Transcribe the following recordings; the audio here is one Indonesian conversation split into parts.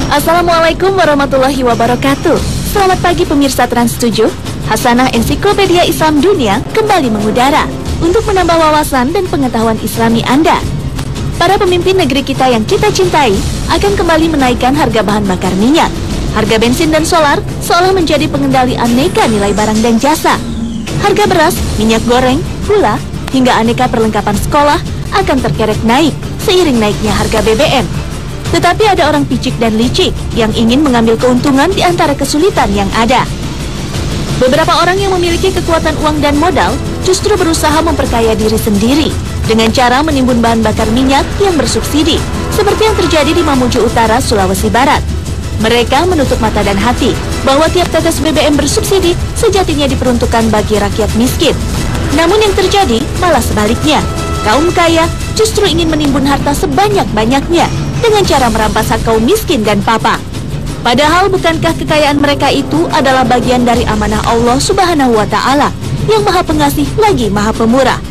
Assalamualaikum warahmatullahi wabarakatuh. Selamat pagi pemirsa Trans 7. Hasanah Ensiklopedia Islam Dunia kembali mengudara untuk menambah wawasan dan pengetahuan Islami Anda. Para pemimpin negeri kita yang kita cintai akan kembali menaikkan harga bahan bakar minyak. Harga bensin dan solar seolah menjadi pengendali aneka nilai barang dan jasa. Harga beras, minyak goreng, gula, hingga aneka perlengkapan sekolah akan terkerek naik seiring naiknya harga BBM. Tetapi ada orang picik dan licik yang ingin mengambil keuntungan di antara kesulitan yang ada. Beberapa orang yang memiliki kekuatan uang dan modal justru berusaha memperkaya diri sendiri dengan cara menimbun bahan bakar minyak yang bersubsidi, seperti yang terjadi di Mamuju Utara, Sulawesi Barat. Mereka menutup mata dan hati bahwa tiap tetes BBM bersubsidi sejatinya diperuntukkan bagi rakyat miskin. Namun yang terjadi malah sebaliknya. Kaum kaya justru ingin menimbun harta sebanyak-banyaknya dengan cara merampas hak kaum miskin dan papa. Padahal bukankah kekayaan mereka itu adalah bagian dari amanah Allah Subhanahu wa Ta'ala yang Maha Pengasih lagi Maha Pemurah.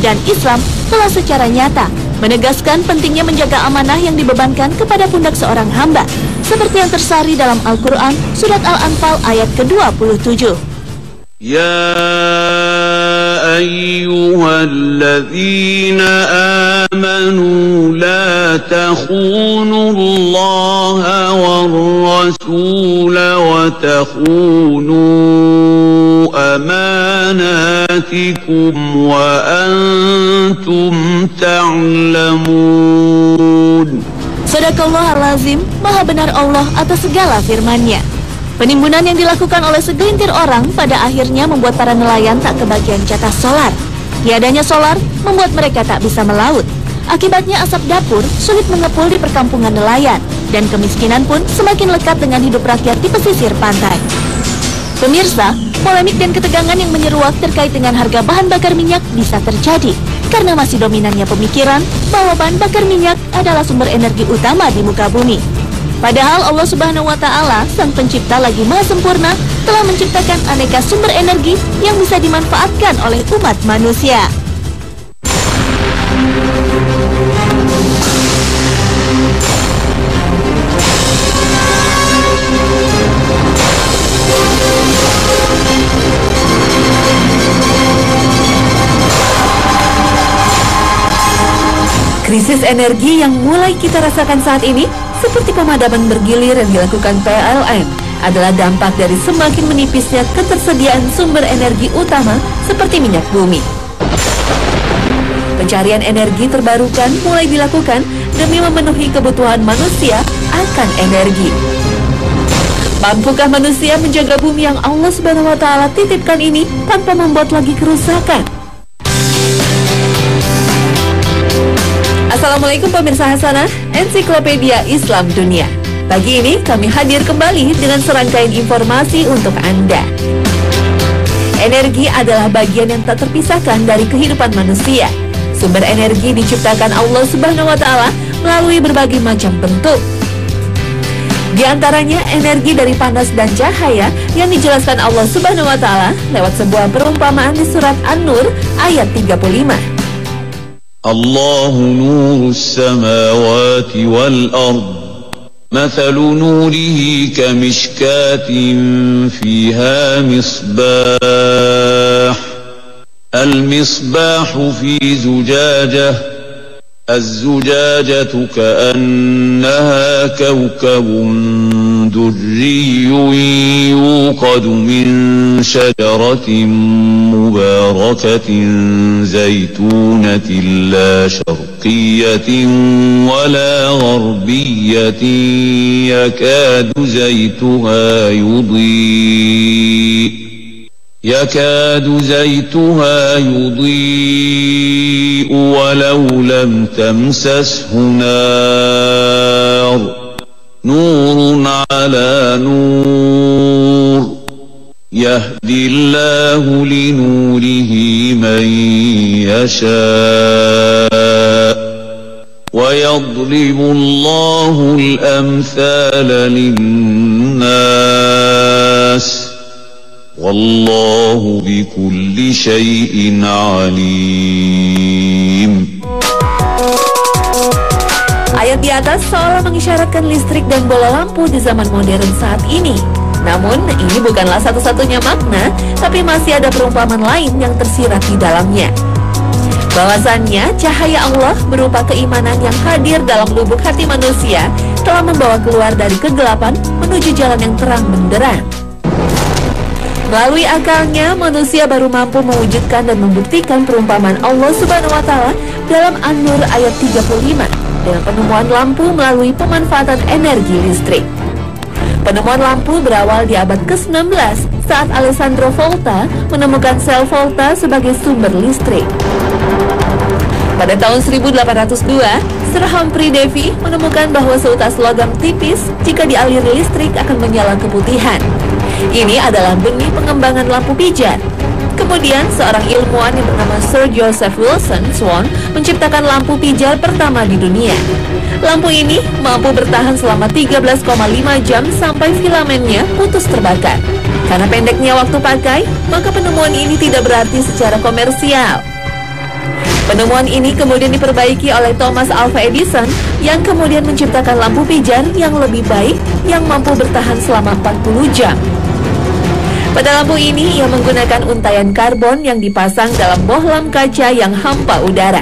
Dan Islam telah secara nyata menegaskan pentingnya menjaga amanah yang dibebankan kepada pundak seorang hamba, seperti yang tersari dalam Al-Quran Surat Al-Anfal ayat ke-27. Ya ayyuhalladzina amanu la takhunu Allah war rasul wa takhunu amanatikum wa antum ta'lamun. Sadaqallahul-azim, Maha benar Allah atas segala firman-Nya. Penimbunan yang dilakukan oleh segelintir orang pada akhirnya membuat para nelayan tak kebagian jatah solar. Tiadanya solar membuat mereka tak bisa melaut. Akibatnya asap dapur sulit mengepul di perkampungan nelayan, dan kemiskinan pun semakin lekat dengan hidup rakyat di pesisir pantai. Pemirsa, polemik dan ketegangan yang menyeruak terkait dengan harga bahan bakar minyak bisa terjadi karena masih dominannya pemikiran bahwa bahan bakar minyak adalah sumber energi utama di muka bumi. Padahal Allah Subhanahu wa Ta'ala, Sang Pencipta lagi Maha Sempurna, telah menciptakan aneka sumber energi yang bisa dimanfaatkan oleh umat manusia. Krisis energi yang mulai kita rasakan saat ini, seperti pemadaman bergilir yang dilakukan PLN, adalah dampak dari semakin menipisnya ketersediaan sumber energi utama seperti minyak bumi. Pencarian energi terbarukan mulai dilakukan demi memenuhi kebutuhan manusia akan energi. Mampukah manusia menjaga bumi yang Allah Subhanahu wa Ta'ala titipkan ini tanpa membuat lagi kerusakan? Assalamualaikum pemirsa Hasanah Ensiklopedia Islam Dunia. Pagi ini kami hadir kembali dengan serangkaian informasi untuk Anda. Energi adalah bagian yang tak terpisahkan dari kehidupan manusia. Sumber energi diciptakan Allah Subhanahu wa Ta'ala melalui berbagai macam bentuk. Di antaranya energi dari panas dan cahaya yang dijelaskan Allah Subhanahu wa Ta'ala lewat sebuah perumpamaan di surat An-Nur ayat 35. Allahu nurus samawati wal ard. Mathalu nurihi kamishkatin fiha misbah. Al-misbahu fi zujajah. الزجاجة كأنها كوكب دري يوقد من شجرة مباركة زيتونة لا شرقية ولا غربية يكاد زيتها يضيء ولو لم تمسسه نار نور على نور يهدي الله لنوره من يشاء ويضرب الله الأمثال للناس Wallahu bikulli syai'in alim. Ayat di atas seolah mengisyaratkan listrik dan bola lampu di zaman modern saat ini. Namun, ini bukanlah satu-satunya makna, tapi masih ada perumpamaan lain yang tersirat di dalamnya. Bahwasannya, cahaya Allah berupa keimanan yang hadir dalam lubuk hati manusia telah membawa keluar dari kegelapan menuju jalan yang terang benderang. Melalui akalnya, manusia baru mampu mewujudkan dan membuktikan perumpamaan Allah Subhanahu wa Ta'ala dalam An-Nur ayat 35 dengan penemuan lampu melalui pemanfaatan energi listrik. Penemuan lampu berawal di abad ke-19 saat Alessandro Volta menemukan sel volta sebagai sumber listrik. Pada tahun 1802, Sir Humphrey Davy menemukan bahwa seutas logam tipis jika dialiri listrik akan menyala keputihan. Ini adalah benih pengembangan lampu pijar. Kemudian, seorang ilmuwan yang bernama Sir Joseph Wilson Swan menciptakan lampu pijar pertama di dunia. Lampu ini mampu bertahan selama 13,5 jam sampai filamennya putus terbakar. Karena pendeknya waktu pakai, maka penemuan ini tidak berarti secara komersial. Penemuan ini kemudian diperbaiki oleh Thomas Alva Edison yang kemudian menciptakan lampu pijar yang lebih baik yang mampu bertahan selama 40 jam. Pada lampu ini, ia menggunakan untaian karbon yang dipasang dalam bohlam kaca yang hampa udara.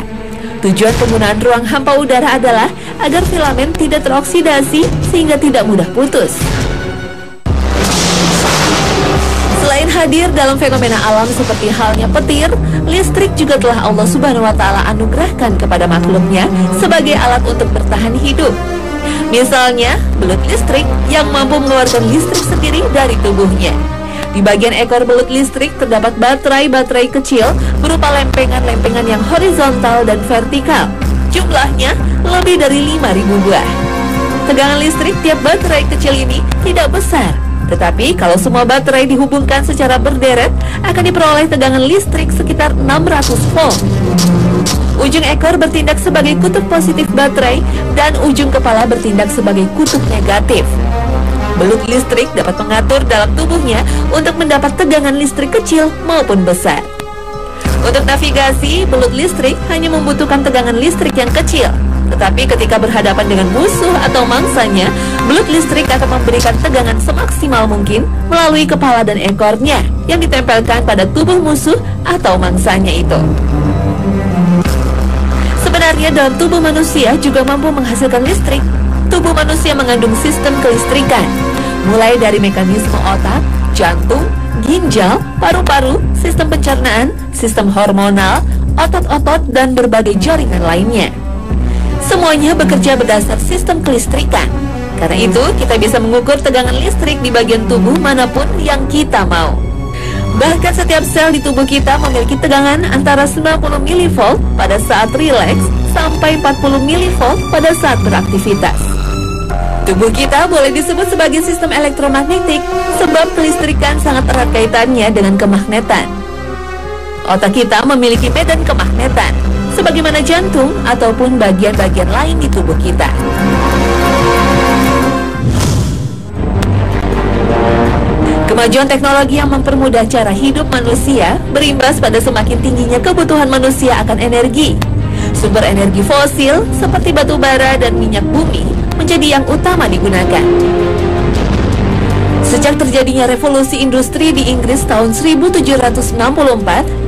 Tujuan penggunaan ruang hampa udara adalah agar filamen tidak teroksidasi sehingga tidak mudah putus. Selain hadir dalam fenomena alam seperti halnya petir, listrik juga telah Allah Subhanahu wa Ta'ala anugerahkan kepada makhluknya sebagai alat untuk bertahan hidup. Misalnya, belut listrik yang mampu mengeluarkan listrik sendiri dari tubuhnya. Di bagian ekor belut listrik terdapat baterai-baterai kecil berupa lempengan-lempengan yang horizontal dan vertikal. Jumlahnya lebih dari 5.000 buah. Tegangan listrik tiap baterai kecil ini tidak besar, tetapi kalau semua baterai dihubungkan secara berderet akan diperoleh tegangan listrik sekitar 600 volt. Ujung ekor bertindak sebagai kutub positif baterai dan ujung kepala bertindak sebagai kutub negatif. Belut listrik dapat mengatur dalam tubuhnya untuk mendapat tegangan listrik kecil maupun besar. Untuk navigasi, belut listrik hanya membutuhkan tegangan listrik yang kecil. Tetapi ketika berhadapan dengan musuh atau mangsanya, belut listrik akan memberikan tegangan semaksimal mungkin melalui kepala dan ekornya yang ditempelkan pada tubuh musuh atau mangsanya itu. Sebenarnya dalam tubuh manusia juga mampu menghasilkan listrik. Tubuh manusia mengandung sistem kelistrikan, mulai dari mekanisme otak, jantung, ginjal, paru-paru, sistem pencernaan, sistem hormonal, otot-otot, dan berbagai jaringan lainnya. Semuanya bekerja berdasar sistem kelistrikan. Karena itu, kita bisa mengukur tegangan listrik di bagian tubuh manapun yang kita mau. Bahkan setiap sel di tubuh kita memiliki tegangan antara 90 mV pada saat rileks sampai 40 mV pada saat beraktivitas. Tubuh kita boleh disebut sebagai sistem elektromagnetik sebab kelistrikan sangat erat kaitannya dengan kemagnetan. Otak kita memiliki medan kemagnetan, sebagaimana jantung ataupun bagian-bagian lain di tubuh kita. Kemajuan teknologi yang mempermudah cara hidup manusia berimbas pada semakin tingginya kebutuhan manusia akan energi. Sumber energi fosil seperti batu bara dan minyak bumi menjadi yang utama digunakan. Sejak terjadinya revolusi industri di Inggris tahun 1764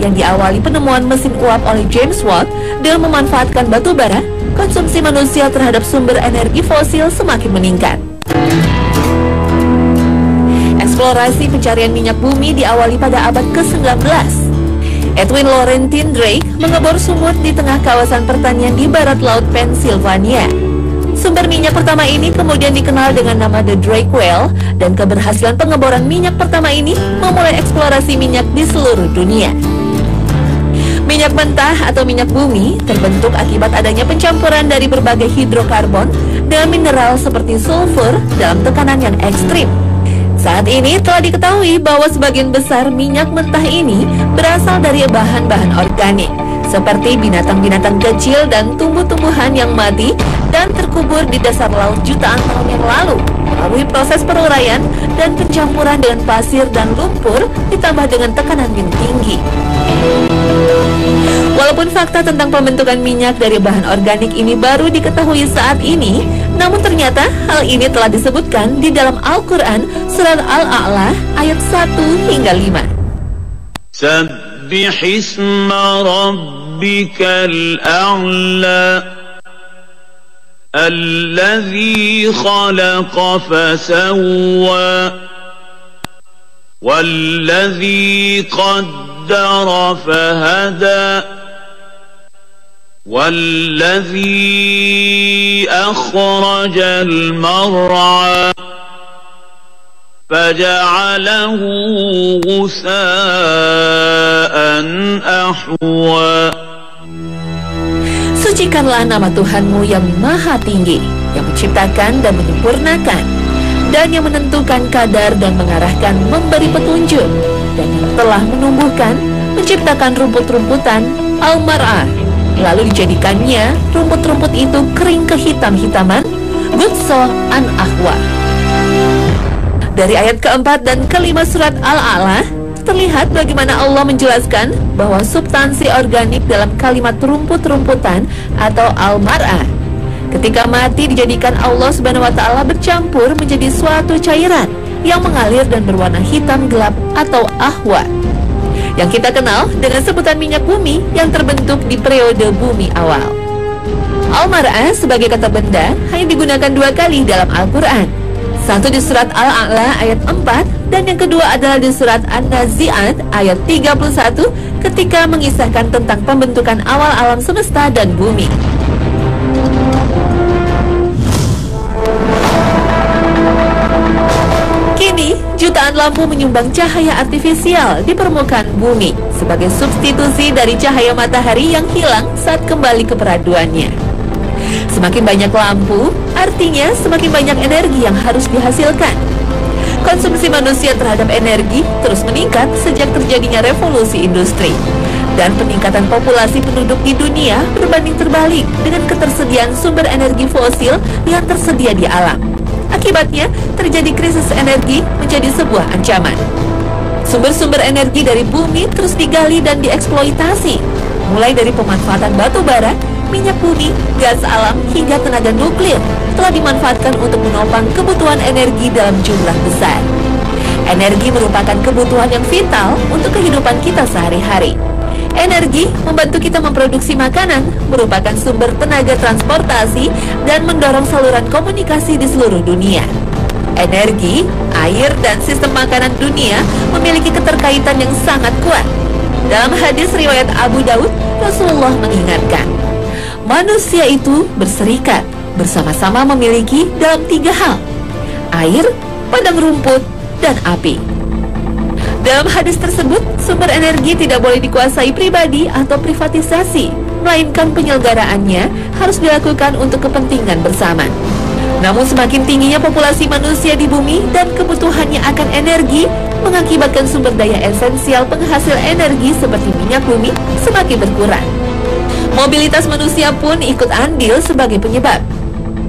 yang diawali penemuan mesin uap oleh James Watt dengan memanfaatkan batu bara, konsumsi manusia terhadap sumber energi fosil semakin meningkat. Eksplorasi pencarian minyak bumi diawali pada abad ke-19. Edwin Laurentine Drake mengebor sumur di tengah kawasan pertanian di barat laut Pennsylvania. Sumber minyak pertama ini kemudian dikenal dengan nama The Drake Well, dan keberhasilan pengeboran minyak pertama ini memulai eksplorasi minyak di seluruh dunia. Minyak mentah atau minyak bumi terbentuk akibat adanya pencampuran dari berbagai hidrokarbon dengan mineral seperti sulfur dalam tekanan yang ekstrim. Saat ini telah diketahui bahwa sebagian besar minyak mentah ini berasal dari bahan-bahan organik, seperti binatang-binatang kecil dan tumbuh-tumbuhan yang mati dan terkubur di dasar laut jutaan tahun yang lalu, melalui proses peruraian dan pencampuran dengan pasir dan lumpur ditambah dengan tekanan yang tinggi. Walaupun fakta tentang pembentukan minyak dari bahan organik ini baru diketahui saat ini, namun ternyata hal ini telah disebutkan di dalam Al-Quran surat Al-A'la ayat 1 hingga 5. سبح اسم ربك الأعلى الذي خلق فسوى والذي قدر فهدى والذي أخرج المرعى فجعله غثاء أحوى. Sucikanlah nama Tuhanmu yang maha tinggi, yang menciptakan dan menyempurnakan, dan yang menentukan kadar dan mengarahkan, memberi petunjuk, dan yang telah menumbuhkan, menciptakan rumput-rumputan al-mar'ah, lalu dijadikannya rumput-rumput itu kering kehitam-hitaman, gutso'an ahwa. Dari ayat keempat dan kelima surat Al-A'la terlihat bagaimana Allah menjelaskan bahwa substansi organik dalam kalimat rumput-rumputan atau al-mar'ah ketika mati dijadikan Allah Subhanahu wa Ta'ala bercampur menjadi suatu cairan yang mengalir dan berwarna hitam gelap atau ahwa, yang kita kenal dengan sebutan minyak bumi yang terbentuk di periode bumi awal. Al-mar'ah sebagai kata benda hanya digunakan 2 kali dalam Al-Quran. Satu di surat Al-A'la ayat 4 dan yang kedua adalah di surat An-Nazi'at ayat 31 ketika mengisahkan tentang pembentukan awal alam semesta dan bumi. Kini, jutaan lampu menyumbang cahaya artifisial di permukaan bumi sebagai substitusi dari cahaya matahari yang hilang saat kembali ke peraduannya. Semakin banyak lampu, artinya semakin banyak energi yang harus dihasilkan. Konsumsi manusia terhadap energi terus meningkat sejak terjadinya revolusi industri. Dan peningkatan populasi penduduk di dunia berbanding terbalik dengan ketersediaan sumber energi fosil yang tersedia di alam. Akibatnya, terjadi krisis energi menjadi sebuah ancaman. Sumber-sumber energi dari bumi terus digali dan dieksploitasi, mulai dari pemanfaatan batu bara, minyak bumi, gas alam, hingga tenaga nuklir telah dimanfaatkan untuk menopang kebutuhan energi dalam jumlah besar. Energi merupakan kebutuhan yang vital untuk kehidupan kita sehari-hari. Energi membantu kita memproduksi makanan, merupakan sumber tenaga transportasi, dan mendorong saluran komunikasi di seluruh dunia. Energi, air, dan sistem makanan dunia memiliki keterkaitan yang sangat kuat. Dalam hadis riwayat Abu Daud, Rasulullah mengingatkan, manusia itu berserikat, bersama-sama memiliki dalam 3 hal: air, padang rumput, dan api. Dalam hadis tersebut, sumber energi tidak boleh dikuasai pribadi atau privatisasi, melainkan penyelenggaraannya harus dilakukan untuk kepentingan bersama. Namun semakin tingginya populasi manusia di bumi dan kebutuhannya akan energi mengakibatkan sumber daya esensial penghasil energi seperti minyak bumi semakin berkurang. Mobilitas manusia pun ikut andil sebagai penyebab.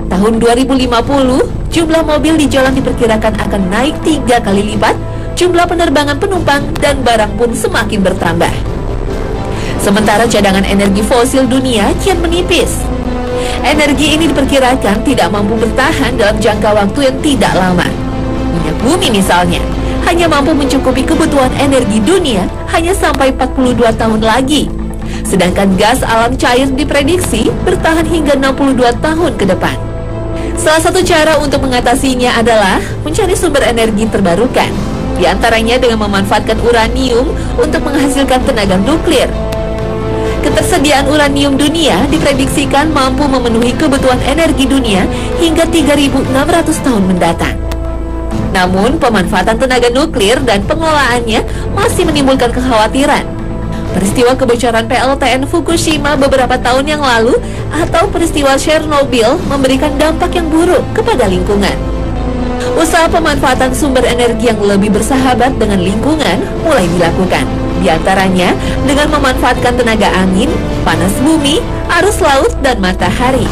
Tahun 2050, jumlah mobil di jalan diperkirakan akan naik 3 kali lipat, jumlah penerbangan penumpang dan barang pun semakin bertambah. Sementara cadangan energi fosil dunia kian menipis. Energi ini diperkirakan tidak mampu bertahan dalam jangka waktu yang tidak lama. Minyak bumi misalnya, hanya mampu mencukupi kebutuhan energi dunia hanya sampai 42 tahun lagi. Sedangkan gas alam cair diprediksi bertahan hingga 62 tahun ke depan. Salah satu cara untuk mengatasinya adalah mencari sumber energi terbarukan, di antaranya dengan memanfaatkan uranium untuk menghasilkan tenaga nuklir. Ketersediaan uranium dunia diprediksikan mampu memenuhi kebutuhan energi dunia hingga 3.600 tahun mendatang. Namun, pemanfaatan tenaga nuklir dan pengelolaannya masih menimbulkan kekhawatiran. Peristiwa kebocoran PLTN Fukushima beberapa tahun yang lalu atau peristiwa Chernobyl memberikan dampak yang buruk kepada lingkungan. Usaha pemanfaatan sumber energi yang lebih bersahabat dengan lingkungan mulai dilakukan, di antaranya dengan memanfaatkan tenaga angin, panas bumi, arus laut, dan matahari.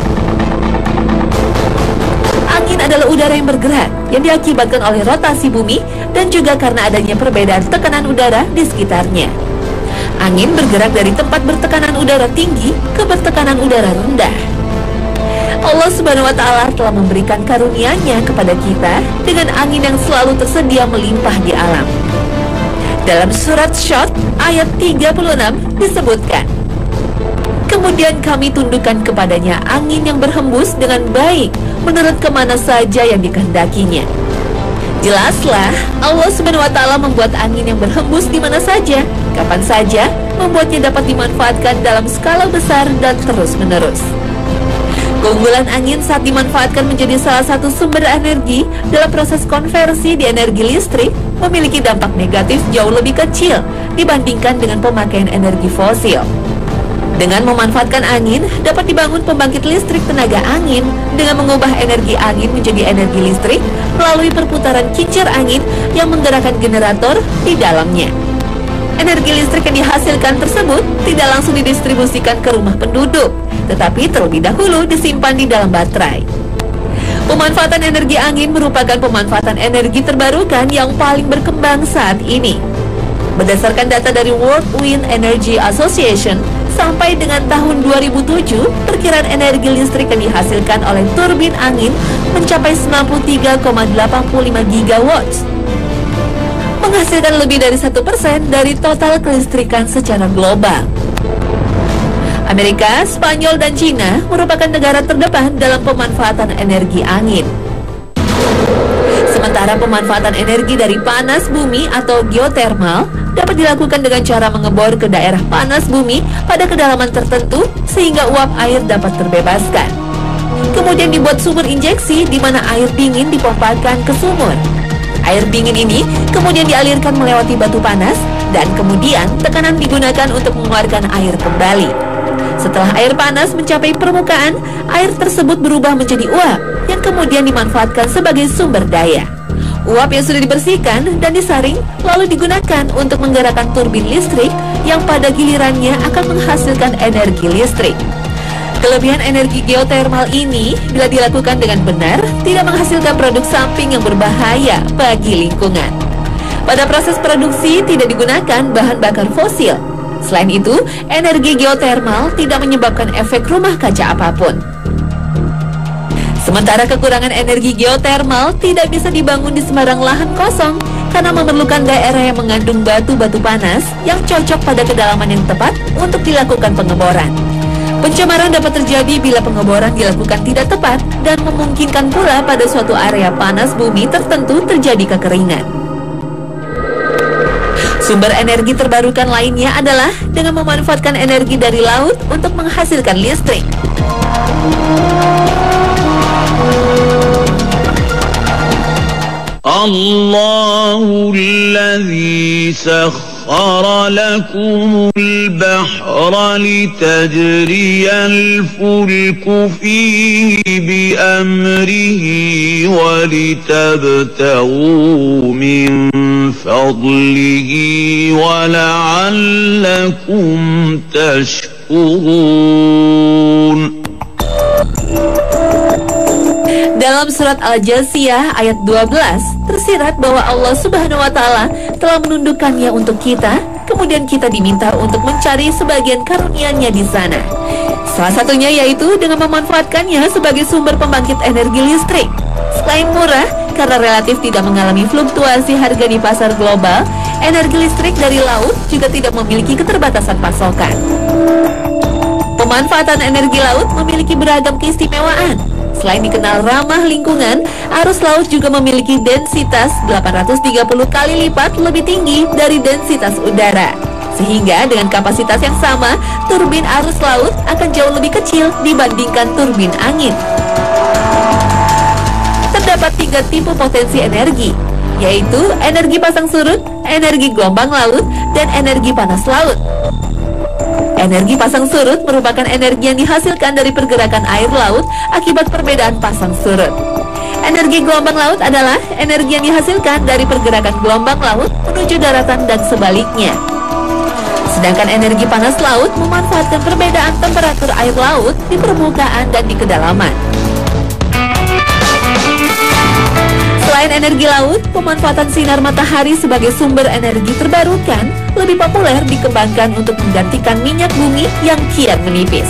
Angin adalah udara yang bergerak yang diakibatkan oleh rotasi bumi dan juga karena adanya perbedaan tekanan udara di sekitarnya. Angin bergerak dari tempat bertekanan udara tinggi ke bertekanan udara rendah. Allah Subhanahu wa Ta'ala telah memberikan karunia-Nya kepada kita dengan angin yang selalu tersedia melimpah di alam. Dalam surat Syad ayat 36 disebutkan, kemudian kami tundukkan kepadanya angin yang berhembus dengan baik menurut kemana saja yang dikehendakinya. Jelaslah, Allah Subhanahu wa Ta'ala membuat angin yang berhembus di mana saja, kapan saja, membuatnya dapat dimanfaatkan dalam skala besar dan terus-menerus. Keunggulan angin saat dimanfaatkan menjadi salah satu sumber energi dalam proses konversi di energi listrik memiliki dampak negatif jauh lebih kecil dibandingkan dengan pemakaian energi fosil. Dengan memanfaatkan angin, dapat dibangun pembangkit listrik tenaga angin dengan mengubah energi angin menjadi energi listrik melalui perputaran kincir angin yang menggerakkan generator di dalamnya. Energi listrik yang dihasilkan tersebut tidak langsung didistribusikan ke rumah penduduk, tetapi terlebih dahulu disimpan di dalam baterai. Pemanfaatan energi angin merupakan pemanfaatan energi terbarukan yang paling berkembang saat ini. Berdasarkan data dari World Wind Energy Association, sampai dengan tahun 2007, perkiraan energi listrik yang dihasilkan oleh turbin angin mencapai 93,85 gigawatts, menghasilkan lebih dari 1% dari total kelistrikan secara global. Amerika, Spanyol, dan Cina merupakan negara terdepan dalam pemanfaatan energi angin. Sementara pemanfaatan energi dari panas bumi atau geotermal dapat dilakukan dengan cara mengebor ke daerah panas bumi pada kedalaman tertentu sehingga uap air dapat terbebaskan. Kemudian dibuat sumur injeksi di mana air dingin dipompakan ke sumur. Air dingin ini kemudian dialirkan melewati batu panas dan kemudian tekanan digunakan untuk mengeluarkan air kembali. Setelah air panas mencapai permukaan, air tersebut berubah menjadi uap yang kemudian dimanfaatkan sebagai sumber daya. Uap yang sudah dibersihkan dan disaring lalu digunakan untuk menggerakkan turbin listrik yang pada gilirannya akan menghasilkan energi listrik. Kelebihan energi geotermal ini bila dilakukan dengan benar tidak menghasilkan produk samping yang berbahaya bagi lingkungan. Pada proses produksi tidak digunakan bahan bakar fosil. Selain itu, energi geotermal tidak menyebabkan efek rumah kaca apapun. Sementara kekurangan energi geotermal tidak bisa dibangun di sembarang lahan kosong karena memerlukan daerah yang mengandung batu-batu panas yang cocok pada kedalaman yang tepat untuk dilakukan pengeboran. Pencemaran dapat terjadi bila pengeboran dilakukan tidak tepat dan memungkinkan pula pada suatu area panas bumi tertentu terjadi kekeringan. Sumber energi terbarukan lainnya adalah dengan memanfaatkan energi dari laut untuk menghasilkan listrik. Allahul ladzi sakhkhara lakumul bahra litajriyal fulku fihi bi amrihi wa litabtaghu min fadlihi wa la'allakum tashkurun. Dalam surat Al-Jasiyah ayat 12 tersirat bahwa Allah Subhanahu wa Ta'ala telah menundukkannya untuk kita, kemudian kita diminta untuk mencari sebagian karunia-Nya di sana. Salah satunya yaitu dengan memanfaatkannya sebagai sumber pembangkit energi listrik. Selain murah, karena relatif tidak mengalami fluktuasi harga di pasar global, energi listrik dari laut juga tidak memiliki keterbatasan pasokan. Pemanfaatan energi laut memiliki beragam keistimewaan. Selain dikenal ramah lingkungan, arus laut juga memiliki densitas 830 kali lipat lebih tinggi dari densitas udara. Sehingga dengan kapasitas yang sama, turbin arus laut akan jauh lebih kecil dibandingkan turbin angin. Terdapat 3 tipe potensi energi, yaitu energi pasang surut, energi gelombang laut, dan energi panas laut. Energi pasang surut merupakan energi yang dihasilkan dari pergerakan air laut akibat perbedaan pasang surut. Energi gelombang laut adalah energi yang dihasilkan dari pergerakan gelombang laut menuju daratan dan sebaliknya. Sedangkan energi panas laut memanfaatkan perbedaan temperatur air laut di permukaan dan di kedalaman. Selain energi laut, pemanfaatan sinar matahari sebagai sumber energi terbarukan lebih populer dikembangkan untuk menggantikan minyak bumi yang kian menipis.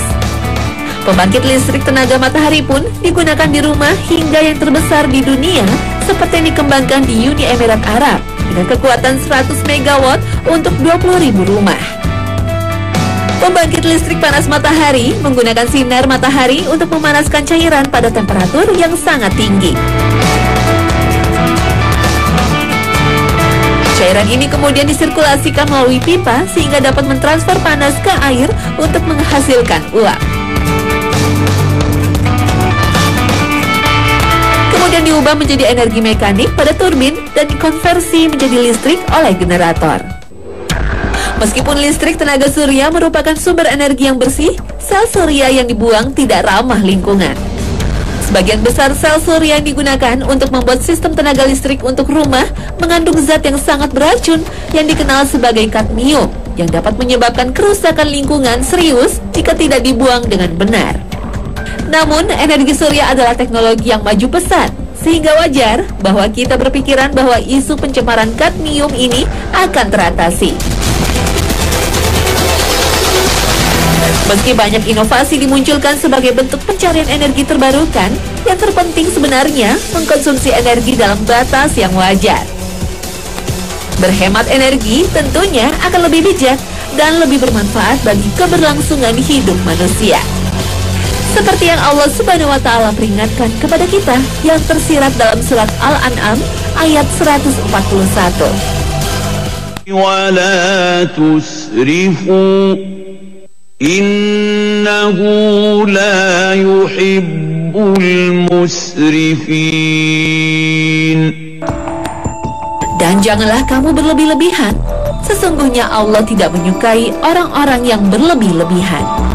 Pembangkit listrik tenaga matahari pun digunakan di rumah hingga yang terbesar di dunia seperti yang dikembangkan di Uni Emirat Arab dengan kekuatan 100 MW untuk 20.000 rumah. Pembangkit listrik panas matahari menggunakan sinar matahari untuk memanaskan cairan pada temperatur yang sangat tinggi. Cairan ini kemudian disirkulasikan melalui pipa sehingga dapat mentransfer panas ke air untuk menghasilkan uap. Kemudian diubah menjadi energi mekanik pada turbin dan dikonversi menjadi listrik oleh generator. Meskipun listrik tenaga surya merupakan sumber energi yang bersih, sel surya yang dibuang tidak ramah lingkungan. Sebagian besar sel surya yang digunakan untuk membuat sistem tenaga listrik untuk rumah mengandung zat yang sangat beracun yang dikenal sebagai kadmium, yang dapat menyebabkan kerusakan lingkungan serius jika tidak dibuang dengan benar. Namun, energi surya adalah teknologi yang maju pesat, sehingga wajar bahwa kita berpikiran bahwa isu pencemaran kadmium ini akan teratasi. Meski banyak inovasi dimunculkan sebagai bentuk pencarian energi terbarukan, yang terpenting sebenarnya mengkonsumsi energi dalam batas yang wajar. Berhemat energi tentunya akan lebih bijak dan lebih bermanfaat bagi keberlangsungan hidup manusia. Seperti yang Allah Subhanahu wa Ta'ala peringatkan kepada kita yang tersirat dalam surat Al-An'am ayat 141. Wa la tusrifu innahu la yuhibbul musrifin. Dan janganlah kamu berlebih-lebihan. Sesungguhnya Allah tidak menyukai orang-orang yang berlebih-lebihan.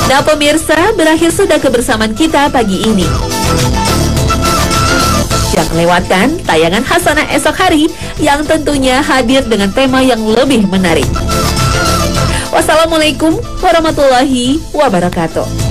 Nah pemirsa, berakhir sudah kebersamaan kita pagi ini. Jangan lewatkan tayangan Hasanah esok hari yang tentunya hadir dengan tema yang lebih menarik. Wassalamualaikum warahmatullahi wabarakatuh.